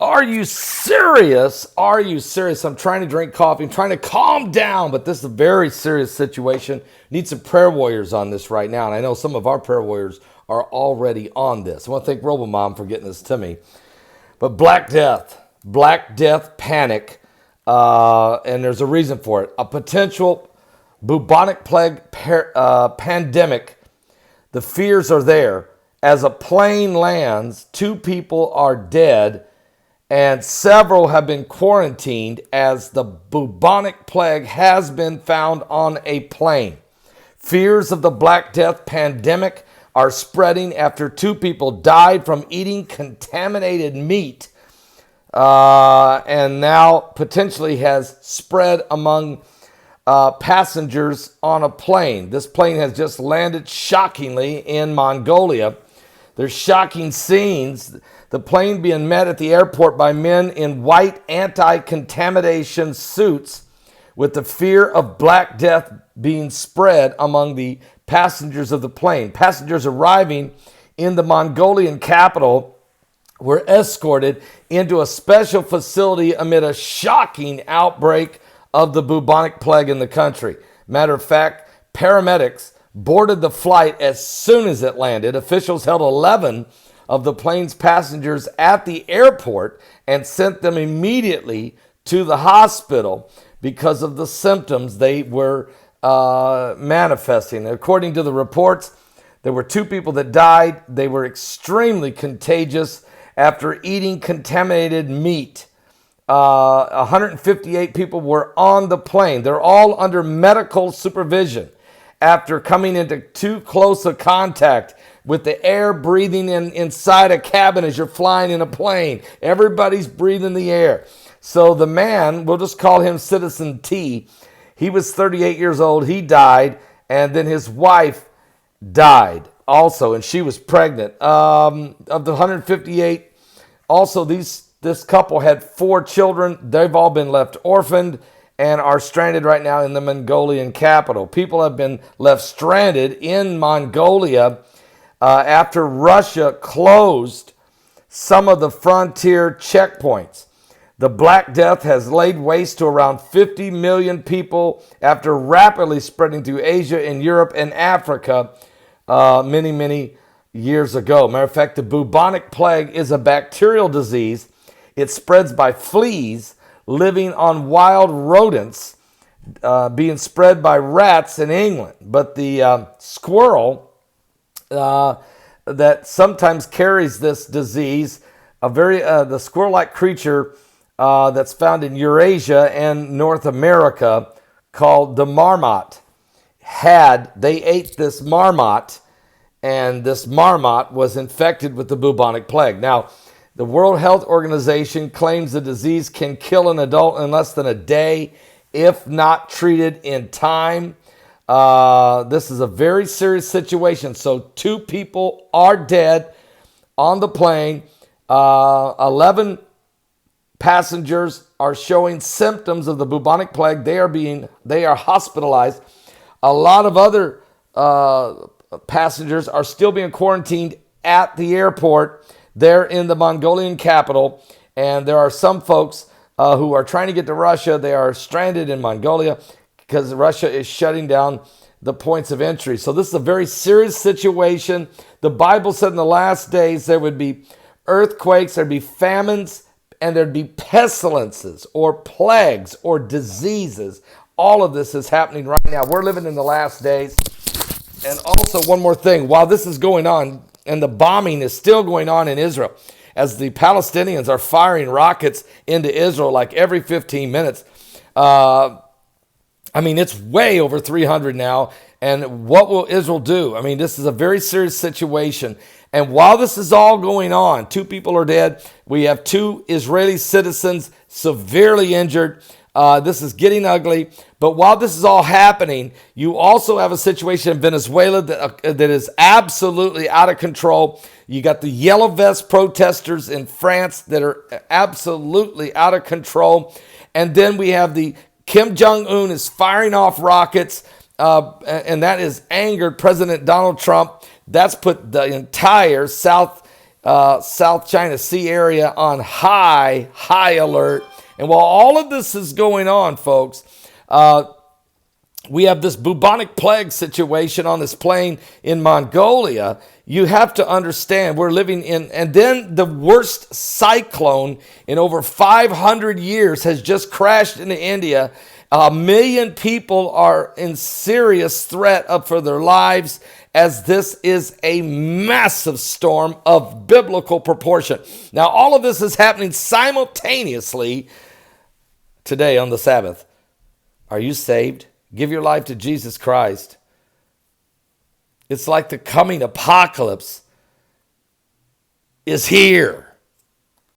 Are you serious? Are you serious? I'm trying to drink coffee. I'm trying to calm down, but this is a very serious situation. Need some prayer warriors on this right now. And I know some of our prayer warriors are already on this. I want to thank RoboMom for getting this to me. But Black Death panic, and there's a reason for it. A potential bubonic plague pandemic. The fears are there. As a plane lands, 2 people are dead, and several have been quarantined as the bubonic plague has been found on a plane. Fears of the Black Death pandemic are spreading after 2 people died from eating contaminated meat, and now potentially has spread among passengers on a plane. This plane has just landed shockingly in Mongolia. There's shocking scenes. The plane being met at the airport by men in white anti-contamination suits with the fear of Black Death being spread among the passengers of the plane. Passengers arriving in the Mongolian capital were escorted into a special facility amid a shocking outbreak of the bubonic plague in the country. Matter of fact, paramedics boarded the flight as soon as it landed. Officials held 11 of the plane's passengers at the airport and sent them immediately to the hospital because of the symptoms they were manifesting. According to the reports, there were 2 people that died. They were extremely contagious after eating contaminated meat. 158 people were on the plane. They're all under medical supervision after coming into too close a contact with the air breathing inside a cabin as you're flying in a plane. Everybody's breathing the air. So the man, we'll just call him Citizen T, he was 38 years old. He died, and then his wife died also, and she was pregnant. Of the 158, also this couple had 4 children. They've all been left orphaned and are stranded right now in the Mongolian capital. People have been left stranded in Mongolia after Russia closed some of the frontier checkpoints. The Black Death has laid waste to around 50 million people after rapidly spreading to Asia and Europe and Africa many years ago. Matter of fact, the bubonic plague is a bacterial disease. It spreads by fleas living on wild rodents, being spread by rats in England. But the squirrel that sometimes carries this disease, the squirrel-like creature that's found in Eurasia and North America, called the marmot, they ate this marmot, and this marmot was infected with the bubonic plague. Now, the World Health Organization claims the disease can kill an adult in less than a day if not treated in time. This is a very serious situation. So 2 people are dead on the plane. 11 passengers are showing symptoms of the bubonic plague. They are hospitalized. A lot of other passengers are still being quarantined at the airport. They're in the Mongolian capital, and there are some folks who are trying to get to Russia. They are stranded in Mongolia because Russia is shutting down the points of entry. So this is a very serious situation. The Bible said in the last days there would be earthquakes, there'd be famines, and there'd be pestilences or plagues or diseases. All of this is happening right now. We're living in the last days. And also one more thing, while this is going on, and the bombing is still going on in Israel, as the Palestinians are firing rockets into Israel like every 15 minutes. It's way over 300 now. And what will Israel do? This is a very serious situation. And while this is all going on, 2 people are dead. We have 2 Israeli citizens severely injured. This is getting ugly. But while this is all happening, you also have a situation in Venezuela that is absolutely out of control. You got the yellow vest protesters in France that are absolutely out of control. And then we have the Kim Jong-un is firing off rockets, and that has angered President Donald Trump. That's put the entire South South China Sea area on high alert. And while all of this is going on, folks, we have this bubonic plague situation on this plane in Mongolia. You have to understand we're living in, and then the worst cyclone in over 500 years has just crashed into India. 1 million people are in serious threat for their lives, as this is a massive storm of biblical proportion. Now, all of this is happening simultaneously today on the Sabbath. Are you saved? Give your life to Jesus Christ. It's like the coming apocalypse is here.